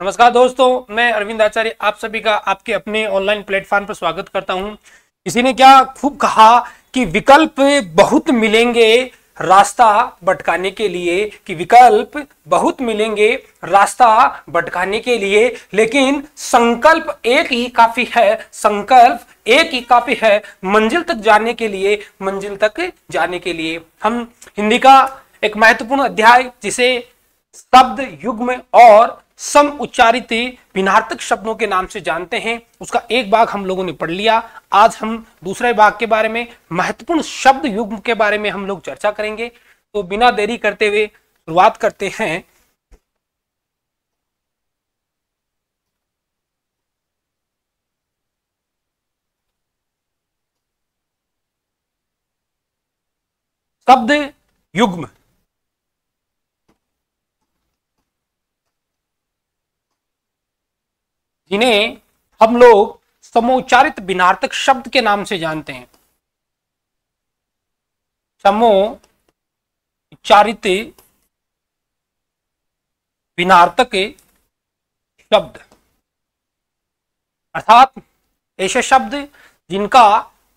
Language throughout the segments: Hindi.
नमस्कार दोस्तों, मैं अरविंद आचार्य आप सभी का आपके अपने ऑनलाइन प्लेटफॉर्म पर स्वागत करता हूं। किसी ने क्या खूब कहा कि विकल्प बहुत मिलेंगे रास्ता भटकाने के लिए, कि विकल्प बहुत मिलेंगे रास्ता भटकाने के लिए, लेकिन संकल्प एक ही काफी है। संकल्प एक ही काफी है मंजिल तक जाने के लिए, मंजिल तक जाने के लिए। हम हिंदी का एक महत्वपूर्ण अध्याय जिसे शब्द युग्म और सम उच्चारित भिन्नार्थक शब्दों के नाम से जानते हैं, उसका एक भाग हम लोगों ने पढ़ लिया। आज हम दूसरे भाग के बारे में, महत्वपूर्ण शब्द युग्म के बारे में हम लोग चर्चा करेंगे। तो बिना देरी करते हुए शुरुआत करते हैं। शब्द युग्म जिन्हें हम लोग समोच्चारित भिन्नार्थक शब्द के नाम से जानते हैं। समोच्चारित भिन्नार्थक शब्द अर्थात ऐसे शब्द जिनका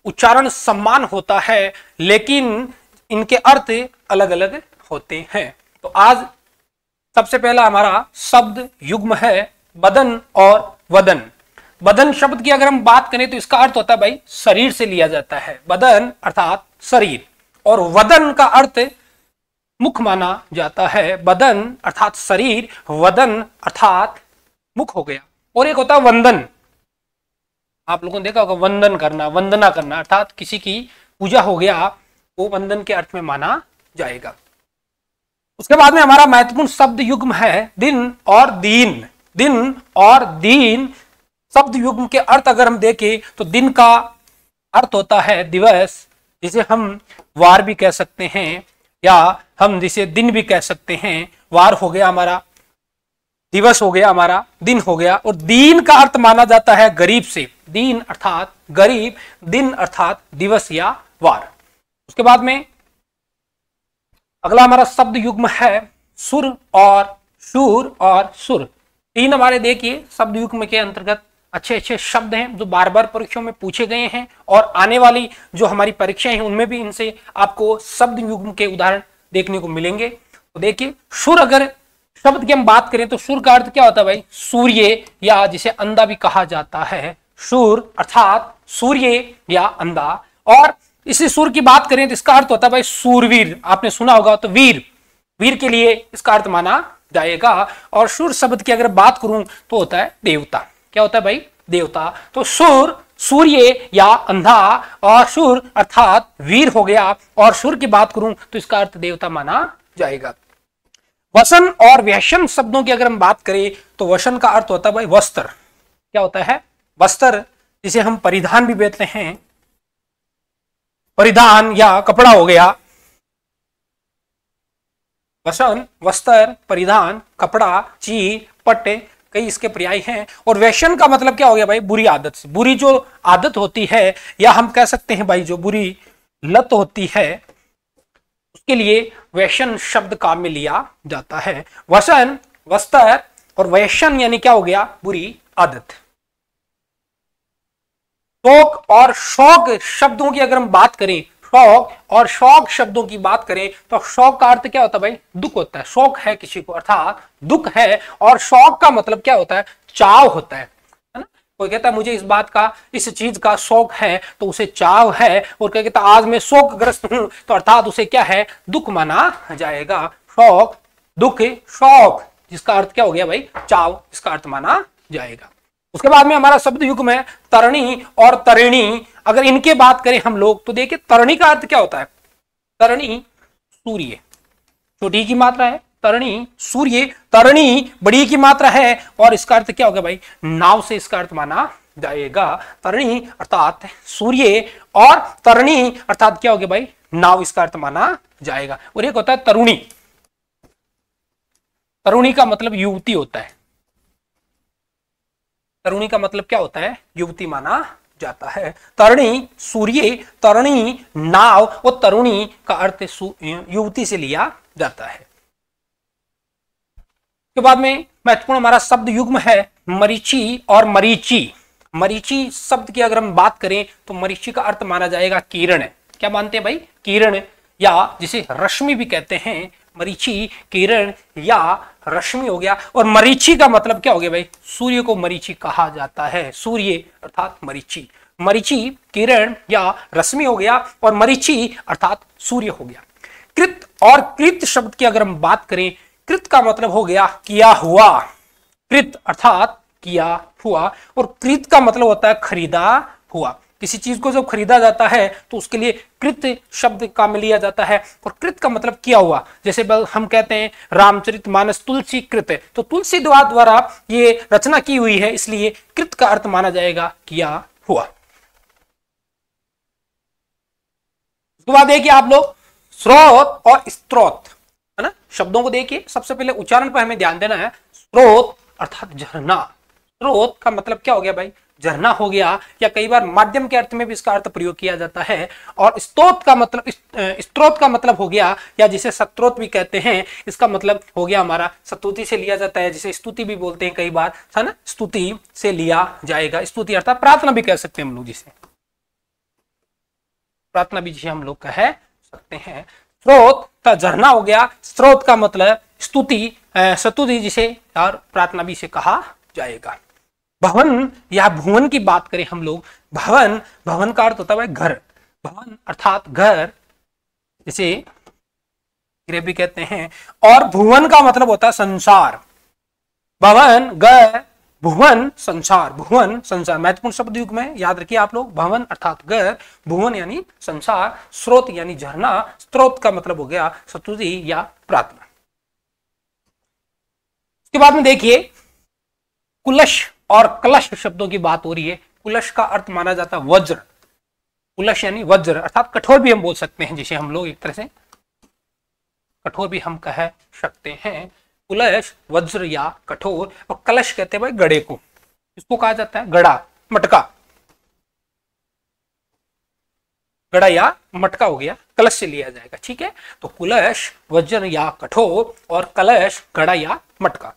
उच्चारण समान होता है लेकिन इनके अर्थ अलग अलग होते हैं। तो आज सबसे पहला हमारा शब्द युग्म है बदन और वदन। बदन शब्द की अगर हम बात करें तो इसका अर्थ होता है भाई शरीर से लिया जाता है। बदन अर्थात शरीर, और वदन का अर्थ मुख माना जाता है। बदन अर्थात शरीर, वदन अर्थात मुख हो गया। और एक होता है वंदन। आप लोगों ने देखा होगा वंदन करना, वंदना करना अर्थात किसी की पूजा हो गया, वो वंदन के अर्थ में माना जाएगा। उसके बाद में हमारा महत्वपूर्ण शब्द युग्म है दिन और दीन। दिन और दीन शब्द युग्म के अर्थ अगर हम देखें तो दिन का अर्थ होता है दिवस, जिसे हम वार भी कह सकते हैं या हम जिसे दिन भी कह सकते हैं। वार हो गया हमारा, दिवस हो गया हमारा, दिन हो गया। और दीन का अर्थ माना जाता है गरीब से। दीन अर्थात गरीब, दिन अर्थात दिवस या वार। उसके बाद में अगला हमारा शब्द युग्म है सुर और शूर और सुर। तीन हमारे देखिए शब्द युग्म के अंतर्गत अच्छे अच्छे शब्द हैं जो बार बार परीक्षाओं में पूछे गए हैं, और आने वाली जो हमारी परीक्षाएं हैं उनमें भी इनसे आपको शब्द युग्म के उदाहरण देखने को मिलेंगे। तो देखिए सुर, अगर शब्द की हम बात करें तो सुर का अर्थ क्या होता है भाई सूर्य, या जिसे अंधा भी कहा जाता है। सुर अर्थात सूर्य या अंधा। और इसी सुर की बात करें तो इसका अर्थ होता है भाई सूरवीर। आपने सुना होगा तो वीर, वीर के लिए इसका अर्थ माना जाएगा। और सुर शब्द की अगर बात करूं तो होता है देवता। क्या होता है भाई देवता। तो सुर सूर्य या अंधा, और सुर अर्थात वीर हो गया। और सुर की बात करूं तो इसका अर्थ देवता माना जाएगा। वसन और व्यसन शब्दों की अगर हम बात करें तो वसन का अर्थ होता है भाई वस्त्र। क्या होता है वस्त्र, जिसे हम परिधान भी कहते हैं। परिधान या कपड़ा हो गया। वसन वस्त्र, परिधान, कपड़ा, चीज, पट्टे, कई इसके पर्याय हैं। और व्यसन का मतलब क्या हो गया भाई बुरी आदत से। बुरी जो आदत होती है, या हम कह सकते हैं भाई जो बुरी लत होती है, उसके लिए व्यसन शब्द काम में लिया जाता है। वसन, वस्त्र और व्यसन यानी क्या हो गया बुरी आदत। शौक और शौक शब्दों की अगर हम बात करें, शौक और शौक शब्दों की बात करें तो शौक का अर्थ क्या होता है भाई दुख होता है। शौक है किसी को अर्थात दुख है। और शौक का मतलब क्या होता है चाव होता है ना। कोई कहता है मुझे इस बात का, इस चीज का शौक है, तो उसे चाव है। और कोई कहता आज मैं शोकग्रस्त हूं, तो अर्थात उसे क्या है दुख माना जाएगा। शौक, दुख, शौक, जिसका अर्थ क्या हो गया भाई चाव, इसका अर्थ माना जाएगा। उसके बाद में हमारा शब्द युग्म है तरणी और तरिणी। अगर इनके बात करें हम लोग तो देखिए तरणी का अर्थ क्या होता है। तरणी सूर्य, छोटी की मात्रा है, तरणी सूर्य। तरिणी बड़ी की मात्रा है, और इसका अर्थ क्या होगा भाई नाव से इसका अर्थ माना जाएगा। तरिणी अर्थात सूर्य, और तरिणी अर्थात क्या हो गया भाई नाव, इसका अर्थ माना जाएगा। और एक होता है तरुणी। तरुणी का मतलब युवती होता है। तरुणी का मतलब क्या होता है युवती माना जाता है। तरुणी सूर्य, तरुणी नाव, और तरुणी का अर्थ युवती से लिया जाता है। उसके बाद में महत्वपूर्ण हमारा शब्द युग्म है मरीचि और मरीचि। मरीचि शब्द की अगर हम बात करें तो मरीचि का अर्थ माना जाएगा किरण। क्या मानते हैं भाई? किरण, या जिसे रश्मि भी कहते हैं। मरीचि किरण या रश्मि हो गया। और मरीचि का मतलब क्या हो गया भाई? सूर्य को मरीचि कहा जाता है। सूर्य अर्थात मरीचि। मरीचि किरण या रश्मि हो गया और मरीचि अर्थात सूर्य हो गया। कृत और कृत शब्द की अगर हम बात करें, कृत का मतलब हो गया किया हुआ। कृत अर्थात किया हुआ और कृत का मतलब होता है खरीदा हुआ। किसी चीज को जब खरीदा जाता है तो उसके लिए कृत शब्द काम में लिया जाता है। और कृत का मतलब किया हुआ। जैसे हम कहते हैं रामचरितमानस तुलसी कृत, तो तुलसी द्वारा ये रचना की हुई है, इसलिए कृत का अर्थ माना जाएगा किया हुआ। उसके बाद देखिए आप लोग स्रोत और स्त्रोत, है ना। शब्दों को देखिए, सबसे पहले उच्चारण पर हमें ध्यान देना है। स्रोत अर्थात झरना। स्रोत का मतलब क्या हो गया भाई? झरना हो गया, या कई बार माध्यम के अर्थ में भी इसका अर्थ प्रयोग किया जाता है। और स्तोत्र का मतलब हो गया, या जिसे सत्रोत भी कहते हैं, इसका मतलब हो गया हमारा स्तुति से लिया जाता है, जिसे स्तुति भी बोलते हैं कई बार, है ना। स्तुति से लिया जाएगा। स्तुति अर्थात प्रार्थना भी कह सकते हैं हम लोग, जिसे प्रार्थना भी जिसे हम लोग कह सकते हैं। स्रोत का झरना हो गया। स्रोत का मतलब स्तुति जिसे और प्रार्थना भी से कहा जाएगा। भवन या भुवन की बात करें हम लोग, भवन का अर्थ होता है घर। भवन अर्थात घर, जिसे गृह भी कहते हैं। और भुवन का मतलब होता है संसार। भवन घर, भुवन संसार। भुवन संसार महत्वपूर्ण शब्द युग में याद रखिए आप लोग। भवन अर्थात घर, भुवन यानी संसार, स्रोत यानी झरना, स्त्रोत का मतलब हो गया स्तुति या प्रार्थना। इसके बाद में देखिए कुलश और कलश शब्दों की बात हो रही है। कुलश का अर्थ माना जाता है वज्र। कुलश यानी वज्र अर्थात कठोर भी हम बोल सकते हैं, जिसे हम लोग एक तरह से कठोर भी हम कह सकते हैं। कुलश वज्र या कठोर। और कलश कहते हैं भाई गड़े को, इसको कहा जाता है गड़ा, मटका। गड़ा या मटका हो गया, कलश से लिया जाएगा, ठीक है। तो कुलश वज्र या कठोर और कलश गड़ा या मटका।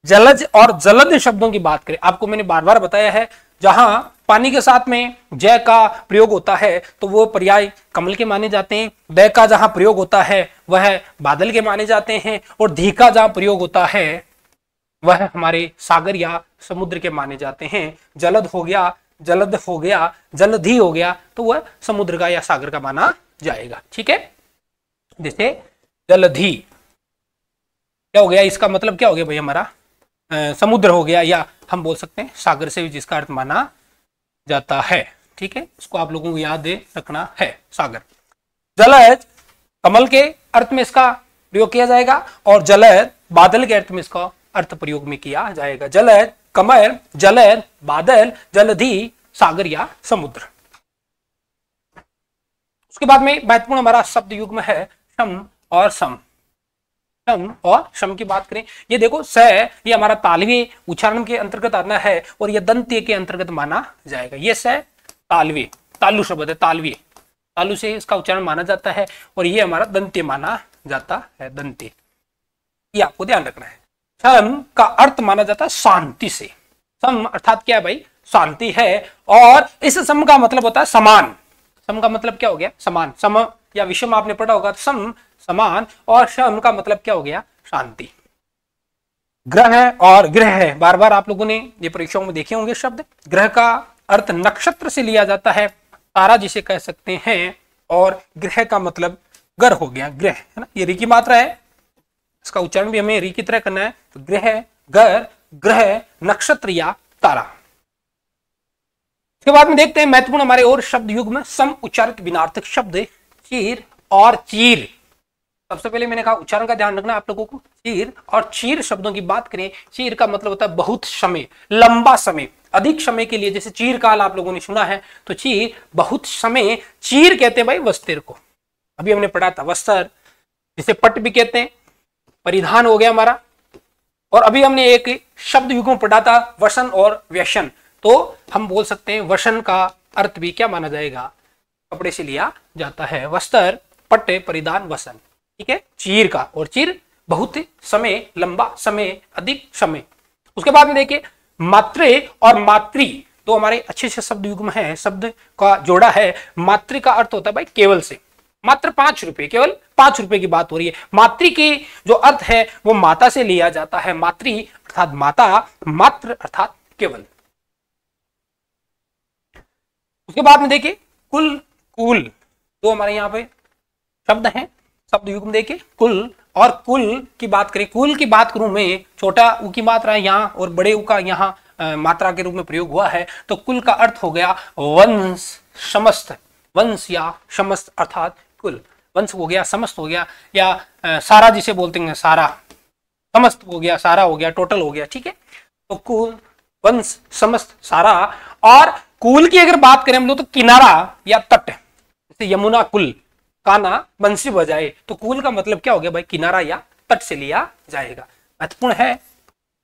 जलज और जलद शब्दों की बात करें, आपको मैंने बार बार बताया है, जहां पानी के साथ में जय का प्रयोग होता है तो वो पर्याय कमल के माने जाते हैं। द का जहां प्रयोग होता है वह बादल के माने जाते हैं। और धी का जहां प्रयोग होता है वह हमारे सागर या समुद्र के माने जाते हैं। जलद हो गया, जलद हो गया, जलधि हो गया, तो वह समुद्र का या सागर का माना जाएगा, ठीक है। जैसे जलधि क्या हो गया, इसका मतलब क्या हो गया भाई? हमारा समुद्र हो गया, या हम बोल सकते हैं सागर से भी जिसका अर्थ माना जाता है, ठीक है। इसको आप लोगों को याद रखना है। सागर। जलद कमल के अर्थ में इसका प्रयोग किया जाएगा और जलद बादल के अर्थ में इसका अर्थ प्रयोग में किया जाएगा। जलद कमल, जलद बादल, जलधि सागर या समुद्र। उसके बाद में महत्वपूर्ण हमारा शब्द युग्म है शम और सम। शम और शम की बात करें, ये देखो स ये हमारा तालवी उच्चारण के अंतर्गत आना है और ये दंत्य के अंतर्गत माना जाएगा। ये स तालवी, तालु शब्द है, तालवी, तालु से इसका उच्चारण माना जाता है और ये हमारा दंत्य माना जाता है, दंत्य। ये आपको ध्यान रखना है। शम का अर्थ माना जाता है शांति से। सम अर्थात क्या है भाई? शांति है। और इस सम का मतलब होता है समान। सम का मतलब क्या हो गया? समान। सम या विषम आपने पढ़ा होगा, सम समान। और शम का मतलब क्या हो गया? शांति। ग्रह और ग्रह, बार बार आप लोगों ने ये परीक्षाओं में देखे होंगे शब्द। ग्रह का अर्थ नक्षत्र से लिया जाता है, तारा जिसे कह सकते हैं। और ग्रह का मतलब गर हो गया, ग्रह, है ना। ये री की मात्रा है, इसका उच्चारण भी हमें री की तरह करना है। तो ग्रह, गर, ग्रह, नक्षत्र या तारा। इसके बाद में देखते हैं महत्वपूर्ण हमारे और शब्द युग में सम उच्चारित विनार्थक शब्द चीर और चीर। सबसे पहले मैंने कहा उच्चारण का ध्यान रखना आप लोगों को। चीर और चीर शब्दों की बात करें, चीर का मतलब होता है बहुत समय, लंबा समय, अधिक समय के लिए। जैसे चीर काल आप लोगों ने सुना है, तो चीर बहुत समय। चीर कहते हैं भाई वस्त्र को, अभी हमने पढ़ा था वस्त्र, जिसे पट भी कहते हैं, परिधान हो गया हमारा। और अभी हमने एक शब्द युगों पढ़ा था वसन और व्यसन, तो हम बोल सकते हैं वसन का अर्थ भी क्या माना जाएगा? कपड़े से लिया जाता है। वस्त्र, पट, परिधान, वसन, ठीक है। चीर का, और चीर बहुत समय, लंबा समय, अधिक समय। उसके बाद में देखिए मात्रे और मातृ तो हमारे अच्छे से शब्द युग्म है, शब्द का जोड़ा है। मातृ का अर्थ होता है भाई केवल से, मात्र 5 रुपए, केवल 5 रुपए की बात हो रही है। मातृ की जो अर्थ है वो माता से लिया जाता है, मातृ अर्थात माता, मात्र अर्थात केवल। उसके बाद में देखिए कुल, कुल तो हमारे यहाँ पे शब्द हैं, शब्द युग्म देखिए कुल। और कुल की बात करें, कुल की बात करूं मैं, छोटा उ की मात्रा यहाँ और बड़े उ का यहाँ मात्रा के रूप में प्रयोग हुआ है, तो कुल का अर्थ हो गया वंश, समस्त, वंश या समस्त अर्थात कुल। वंश हो गया, समस्त हो गया, या सारा जिसे बोलते हैं सारा, समस्त हो गया, सारा हो गया, टोटल हो गया, ठीक है। तो कुल, वंश, समस्त, सारा। और कुल की अगर बात करें हम लोग तो किनारा या तट, जैसे यमुना कुल, कान्हा बंसी बजाए, तो कुल का मतलब क्या हो गया भाई, किनारा या तट से लिया जाएगा। महत्वपूर्ण है,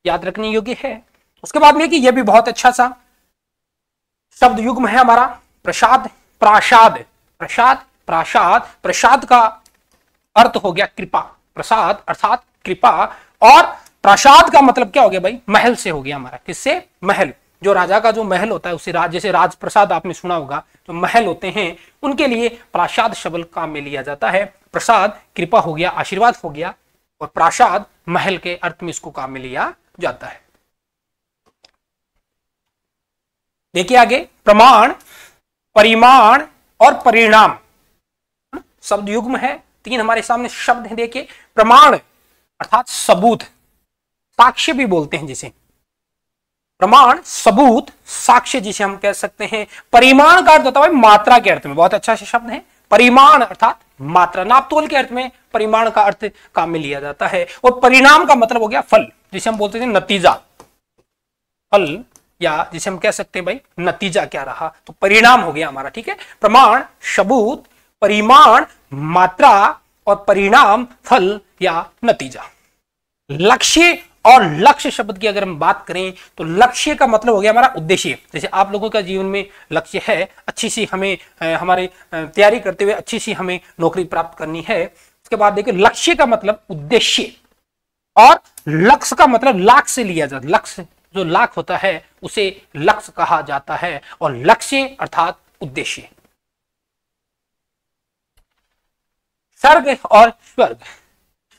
याद रखने योग्य है। उसके बाद में कि यह भी बहुत अच्छा सा शब्द युग्म है हमारा प्रसाद, प्रासाद, प्रसाद, प्रासाद। प्रसाद का अर्थ हो गया कृपा, प्रसाद अर्थात कृपा। और प्रासाद का मतलब क्या हो गया भाई, महल से हो गया हमारा, किससे, महल। जो राजा का जो महल होता है उसे जैसे राजप्रसाद आपने सुना होगा, जो महल होते हैं उनके लिए प्रासाद शब्द काम में लिया जाता है। प्रसाद कृपा हो गया, आशीर्वाद हो गया, और प्रासाद महल के अर्थ में इसको काम में लिया जाता है। देखिए आगे प्रमाण, परिमाण और परिणाम शब्द युग्म है। 3 हमारे सामने शब्द हैं। देखिए प्रमाण अर्थात सबूत, साक्ष्य भी बोलते हैं जिसे, प्रमाण, सबूत, साक्ष्य जिसे हम कह सकते हैं। परिमाण का अर्थ होता है मात्रा के अर्थ में, बहुत अच्छा से शब्द है। परिमाण अर्थात मात्रा, नापतोल के अर्थ में परिमाण का अर्थ काम में लिया जाता है। और परिणाम का मतलब हो गया फल, जिसे हम बोलते थे नतीजा, फल, या जिसे हम कह सकते हैं भाई नतीजा क्या रहा, तो परिणाम हो गया हमारा, ठीक है। प्रमाण, सबूत, परिमाण, मात्रा, और परिणाम, फल या नतीजा। लक्ष्य और लक्ष्य शब्द की अगर हम बात करें तो लक्ष्य का मतलब हो गया हमारा उद्देश्य। जैसे आप लोगों का जीवन में लक्ष्य है, अच्छी सी हमें हमारे तैयारी करते हुए अच्छी सी हमें नौकरी प्राप्त करनी है। उसके बाद देखिए लक्ष्य का मतलब उद्देश्य, और लक्ष्य का मतलब लाख से लिया जाता है, लक्ष्य जो लाख होता है उसे लक्ष्य कहा जाता है, और लक्ष्य अर्थात उद्देश्य। सर्ग और स्वर्ग,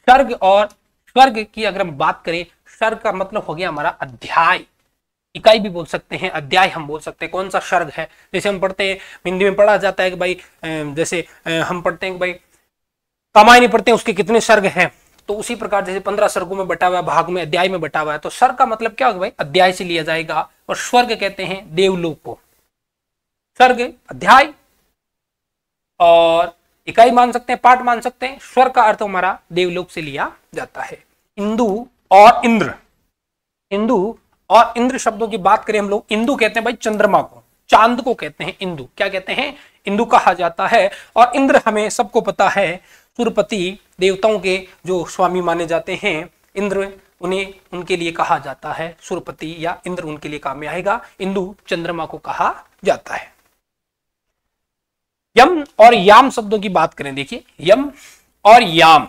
सर्ग और स्वर्ग की अगर हम बात करें, सर्ग का मतलब हो गया हमारा अध्याय, इकाई भी बोल सकते हैं, अध्याय हम बोल सकते हैं। कौन सा सर्ग है, जैसे हम पढ़ते हैं हिंदी में पढ़ा जाता है कि भाई जैसे हम पढ़ते हैं कि भाई रामायण पढ़ते हैं उसके कितने सर्ग हैं, तो उसी प्रकार जैसे 15 सर्गों में बटा हुआ है, भाग में, अध्याय में बटा हुआ है, तो सर्ग का मतलब क्या होगा भाई, अध्याय से लिया जाएगा। और स्वर्ग कहते हैं देवलोक को। सर्ग अध्याय और इकाई मान सकते हैं, पाठ मान सकते हैं। स्वर्ग का अर्थ हमारा देवलोक से लिया जाता है। इंदु और इंद्र, इंदु और इंद्र शब्दों की बात करें हम लोग, इंदु कहते हैं भाई चंद्रमा को, चांद को कहते हैं इंदु, क्या कहते हैं, इंदु कहा जाता है। और इंद्र हमें सबको पता है सुरपति, देवताओं के जो स्वामी माने जाते हैं इंद्र, उन्हें उनके लिए कहा जाता है सुरपति, या इंद्र उनके लिए काम में आएगा। इंदु चंद्रमा को कहा जाता है। यम और याम शब्दों की बात करें, देखिए यम और याम।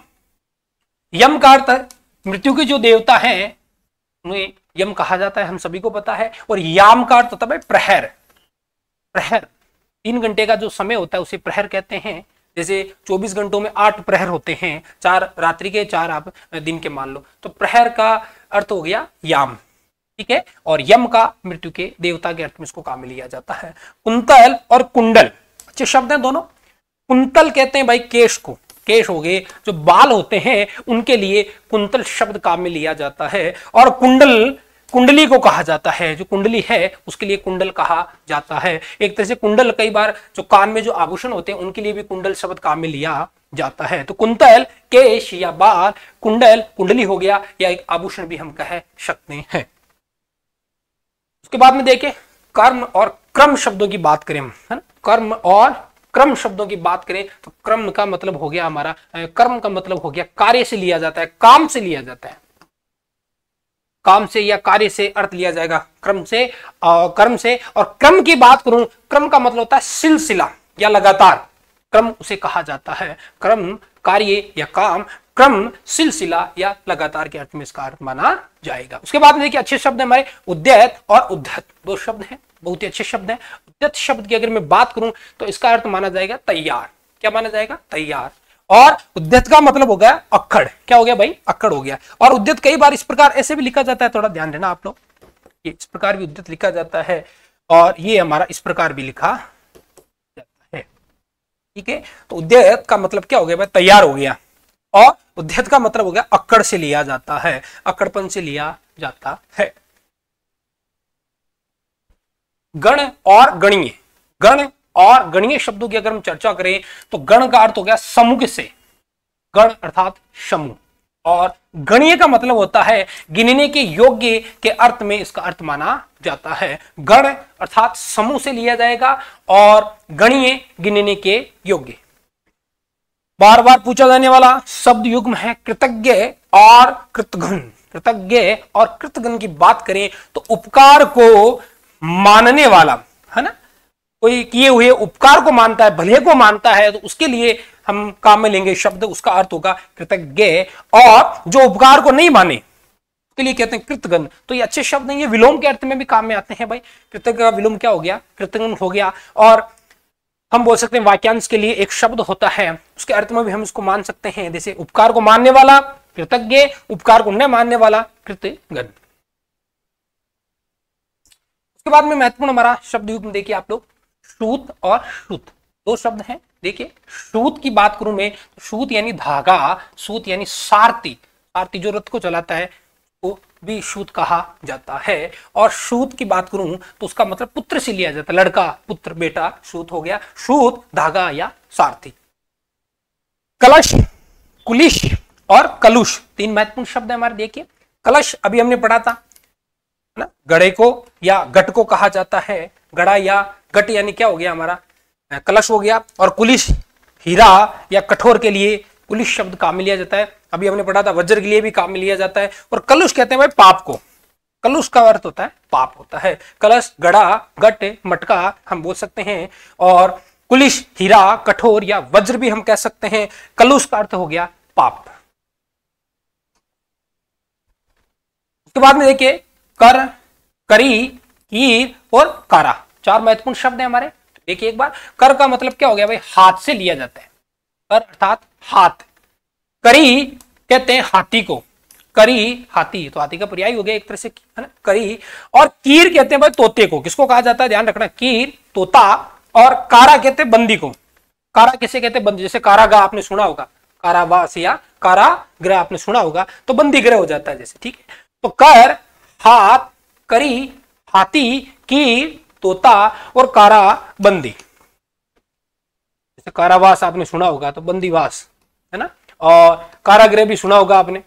यम का अर्थ मृत्यु के जो देवता हैं उन्हें यम कहा जाता है, हम सभी को पता है। और याम का अर्थ होता है प्रहर, प्रहर 3 घंटे का जो समय होता है उसे प्रहर कहते हैं। जैसे 24 घंटों में 8 प्रहर होते हैं, 4 रात्रि के, 4 आप दिन के मान लो, तो प्रहर का अर्थ हो गया याम, ठीक है। और यम का मृत्यु के देवता के अर्थ में इसको काम में लिया जाता है। कुंतल और कुंडल अच्छे शब्द हैं दोनों। कुंतल कहते हैं भाई केश को, केश हो गए जो बाल होते हैं उनके लिए कुंतल शब्द काम में लिया जाता है। और कुंडल, कुंडली को कहा जाता है, जो कुंडली है उसके लिए कुंडल कहा जाता है। एक तरह से कुंडल कई बार जो कान में जो आभूषण होते हैं उनके लिए भी कुंडल शब्द काम में लिया जाता है। तो कुंतल केश या बाल, कुंडल कुंडली हो गया, या एक आभूषण भी हम कह सकते हैं। उसके बाद में देखिए कर्म और क्रम शब्दों की बात करें, है ना, कर्म और क्रम शब्दों की बात करें तो क्रम का मतलब हो गया हमारा, कर्म का मतलब हो गया कार्य से लिया जाता है, काम से लिया जाता है, काम से या कार्य से अर्थ लिया जाएगा क्रम से, कर्म से। और क्रम की बात करूं, क्रम का मतलब होता है सिलसिला या लगातार, क्रम उसे कहा जाता है। क्रम कार्य या काम, क्रम, सिलसिला या लगातार के अर्थ में इसका अर्थ माना जाएगा। उसके बाद में देखिए अच्छे शब्द है हमारे उद्यत और उद्धत, दो शब्द हैं, बहुत ही अच्छे शब्द हैं। उद्यत शब्द की अगर मैं बात करूं तो इसका अर्थ माना जाएगा तैयार। क्या माना जाएगा? तैयार। और उद्यत का मतलब हो गया अक्कड़। क्या हो गया भाई? अक्कड़ हो गया। और उद्यत कई बार इस प्रकार ऐसे भी लिखा जाता है, थोड़ा ध्यान देना आप लोग, ये इस प्रकार भी उद्यत लिखा जाता है और ये हमारा इस प्रकार भी लिखा जाता है। ठीक है, तो उद्यत का मतलब क्या हो गया भाई? तैयार हो गया। और उद्यत का मतलब हो गया अक्कड़ से लिया जाता है, अक्कड़पन से लिया जाता है। गण और गणीय, गण और गणीय शब्दों की अगर हम चर्चा करें तो गण का अर्थ हो गया समूह से, गण अर्थात समूह, और गणीय का मतलब होता है गिनने के योग्य के अर्थ में इसका अर्थ माना जाता है। गण अर्थात समूह से लिया जाएगा और गणीय गिनने के योग्य। बार बार पूछा जाने वाला शब्द युग्म है कृतज्ञ और कृतघ्न। कृतज्ञ और कृतघ्न की बात करें तो उपकार को मानने वाला, है ना, कोई किए हुए उपकार को मानता है, भले को मानता है, तो उसके लिए हम काम में लेंगे शब्द, उसका अर्थ होगा कृतज्ञ। और जो उपकार को नहीं माने उसके लिए कहते हैं कृतघ्न। तो ये अच्छे शब्द नहीं, ये विलोम के अर्थ में भी काम में आते हैं भाई। कृतज्ञ का विलोम क्या हो गया? कृतघ्न हो गया। और हम बोल सकते हैं वाक्यांश के लिए एक शब्द होता है, उसके अर्थ में भी हम इसको मान सकते हैं, जैसे उपकार को मानने वाला कृतज्ञ, उपकार को न मानने वाला कृतघ्न। उसके बाद में महत्वपूर्ण हमारा शब्द युग्म देखिए आप लोग, सूत और श्रुत, दो शब्द हैं। देखिए सूत की बात करूं मैं, सूत यानी धागा, सूत यानी सारथी, सारथी जो रथ को चलाता है वो भी सूत कहा जाता है। और सूत की बात करूं तो उसका मतलब पुत्र से लिया जाता है, लड़का, पुत्र, बेटा, सूत हो गया। सूत धागा या सारथी। कलश, कुलिश और कलुष, तीन महत्वपूर्ण शब्द है हमारे। देखिए कलश अभी हमने पढ़ा था ना, गड़े को या गट को कहा जाता है। गड़ा या गट यानी क्या हो गया हमारा? कलश हो गया। और कुलिश हीरा या कठोर के लिए कुलिश शब्द काम में लिया जाता है। अभी हमने पढ़ा था वज्र के लिए भी काम में लिया जाता है। और कलुष कहते हैं भाई पाप को, कलुष का अर्थ होता है पाप होता है। कलश, गड़ा, गट, मटका हम बोल सकते हैं। और कुलिश हीरा, कठोर या वज्र भी हम कह सकते हैं। कलुष का अर्थ हो गया पाप। उसके बाद में देखिए कर, करी, कीर और कारा, चार महत्वपूर्ण शब्द हैं हमारे। देखिए एक बार, कर का मतलब क्या हो गया भाई? हाथ से लिया जाता है, कर अर्थात हाथ। करी कहते हैं हाथी को, करी हाथी, तो हाथी का पर्याय हो गया एक तरह से, है ना, करी। और कीर कहते हैं भाई तोते को, किसको कहा जाता है? ध्यान रखना, कीर तोता। और कारा कहते हैं बंदी को। कारा किसे कहते हैं? बंदी। जैसे कारागाह आपने सुना होगा, कारावास या कारागृह आपने सुना होगा, तो बंदी गृह हो जाता है जैसे। ठीक है, तो कर हाथ, करी हाथी, कीर तोता और कारा बंदी। जैसे कारावास आपने सुना होगा तो बंदीवास, है ना, और कारागृह भी सुना होगा आपने।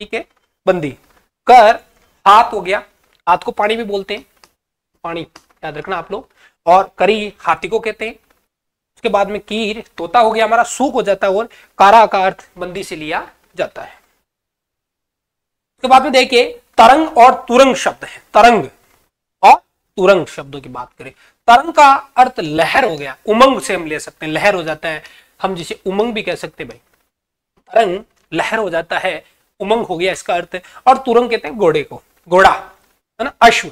ठीक है, बंदी। कर हाथ हो गया, हाथ को पानी भी बोलते हैं, पानी याद रखना आप लोग। और करी हाथी को कहते हैं। उसके बाद में कीर तोता हो गया हमारा, सूख हो जाता है। और कारा का अर्थ बंदी से लिया जाता है। उसके बाद में देखिए तरंग और तुरंग शब्द है। तरंग और तुरंग शब्दों की बात करें, तरंग का अर्थ लहर हो गया, उमंग से हम ले सकते हैं, लहर हो जाता है, हम जिसे उमंग भी कह सकते हैं भाई। तरंग लहर हो जाता है, उमंग हो गया इसका अर्थ। और तुरंग कहते हैं घोड़े को, घोड़ा, है ना, अश्व,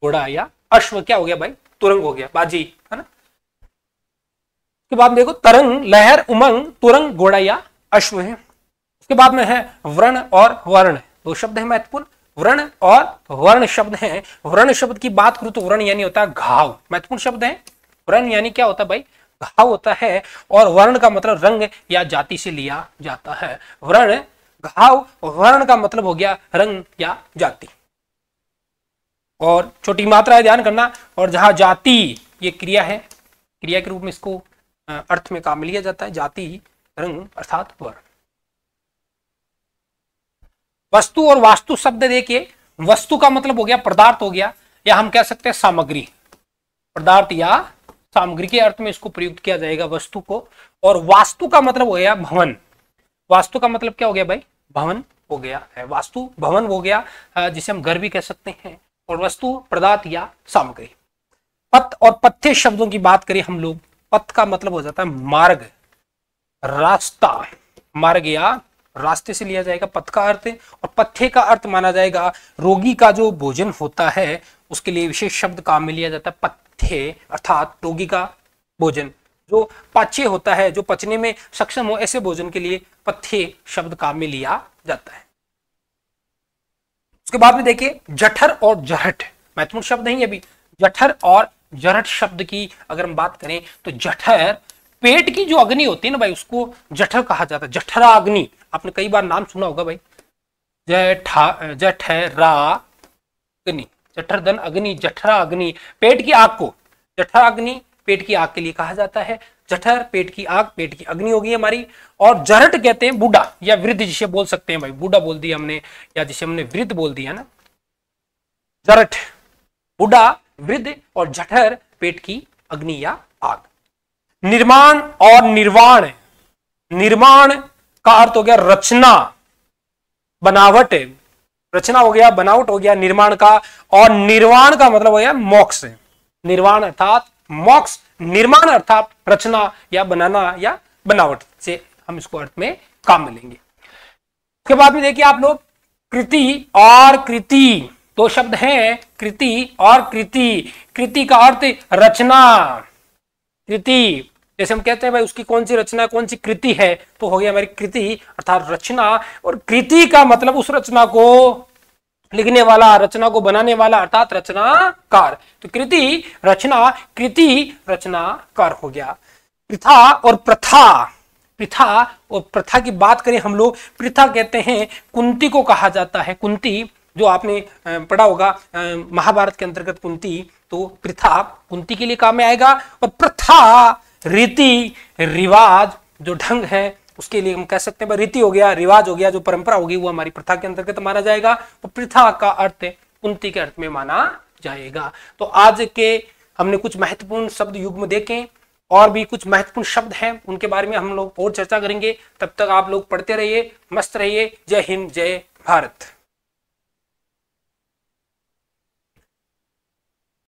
घोड़ा या अश्व क्या हो गया भाई? तुरंग हो गया, बाजी, है ना। उसके बाद देखो तरंग, लहर, उमंग, तुरंग, घोड़ा या अश्व है। उसके बाद में है व्रण और वर्ण, दो शब्द है महत्वपूर्ण, व्रण और वर्ण शब्द हैं। व्रण शब्द की बात करूं तो व्रण यानी होता है घाव, महत्वपूर्ण शब्द है। व्रण यानी क्या होता है भाई? घाव होता है। और वर्ण का मतलब रंग या जाति से लिया जाता है। व्रण घाव, वर्ण का मतलब हो गया रंग या जाति। और छोटी मात्रा है, ध्यान करना। और जहां जाति ये क्रिया है, क्रिया के रूप में इसको अर्थ में काम में लिया जाता है, जाति, रंग अर्थात वर्ण। वस्तु और वास्तु शब्द देखिए, वस्तु का मतलब हो गया पदार्थ हो गया, या हम कह सकते हैं सामग्री, पदार्थ या सामग्री के अर्थ में इसको प्रयुक्त किया जाएगा वस्तु को। और वास्तु का मतलब हो गया भवन, वास्तु का मतलब क्या हो गया भाई? भवन हो गया है, वास्तु भवन हो गया, जिसे हम घर भी कह सकते हैं। और वस्तु पदार्थ या सामग्री। पथ और पथ्य शब्दों की बात करें हम लोग, पथ का मतलब हो जाता है मार्ग, रास्ता, मार्ग या रास्ते से लिया जाएगा पथ का अर्थ, और पथ्य का अर्थ माना जाएगा रोगी का जो भोजन होता है उसके लिए विशेष शब्द काम में लिया जाता है पथ्य, अर्थात रोगी का भोजन जो पाच्य होता है, जो पचने में सक्षम हो, ऐसे भोजन के लिए पथ्य शब्द काम में लिया जाता है। उसके बाद में देखिए जठर और जरहट, महत्वपूर्ण शब्द है ये भी। जठर और जरहट शब्द की अगर हम बात करें तो जठर, पेट की जो अग्नि होती है ना भाई, उसको जठर कहा जाता है। जठराग्नि, आपने कई बार नाम सुना होगा भाई, जठराग्नि, जठरधन अग्नि, जठराग्नि, पेट की आग को जठराग्नि पेट की आग के लिए कहा जाता है। जठर पेट की आग, पेट की अग्नि होगी हमारी। और जरहट कहते हैं बूढ़ा या वृद्ध, जिसे बोल सकते हैं भाई, बूढ़ा बोल दिया हमने या जिसे हमने वृद्ध बोल दिया ना, जरहट बूढ़ा वृद्ध, और जठर पेट की अग्नि या आग। निर्माण और निर्वाण, निर्माण का अर्थ हो गया रचना, बनावट, रचना हो गया, बनावट हो गया निर्माण का, और निर्वाण का मतलब हो गया मोक्ष। निर्वाण अर्थात मोक्ष, निर्माण अर्थात रचना या बनाना या बनावट, से हम इसको अर्थ में काम में लेंगे। उसके बाद में देखिए आप लोग कृति और कृति, दो शब्द हैं, कृति और कृति। कृति का अर्थ रचना, कृति जैसे हम कहते हैं भाई उसकी कौन सी रचना, कौन सी कृति है, तो हो गया हमारी कृति अर्थात रचना। और कृति का मतलब उस रचना को लिखने वाला, रचना को बनाने वाला अर्थात रचनाकार। तो कृति रचना, कृति रचनाकार हो गया। प्रथा और प्रथा, प्रथा और प्रथा की बात करें हम लोग, प्रथा कहते हैं कुंती को कहा जाता है। कुंती जो आपने पढ़ा होगा महाभारत के अंतर्गत कुंती, तो प्रथा कुंती के लिए काम में आएगा। और प्रथा रीति रिवाज, जो ढंग है उसके लिए हम कह सकते हैं रीति हो गया, रिवाज हो गया, जो परंपरा होगी वो हमारी प्रथा के अंतर्गत माना जाएगा। और प्रथा का अर्थ कुंती के अर्थ में माना जाएगा। तो आज के हमने कुछ महत्वपूर्ण शब्द युग्म देखे, और भी कुछ महत्वपूर्ण शब्द हैं उनके बारे में हम लोग और चर्चा करेंगे। तब तक आप लोग पढ़ते रहिए, मस्त रहिए। जय हिंद, जय भारत।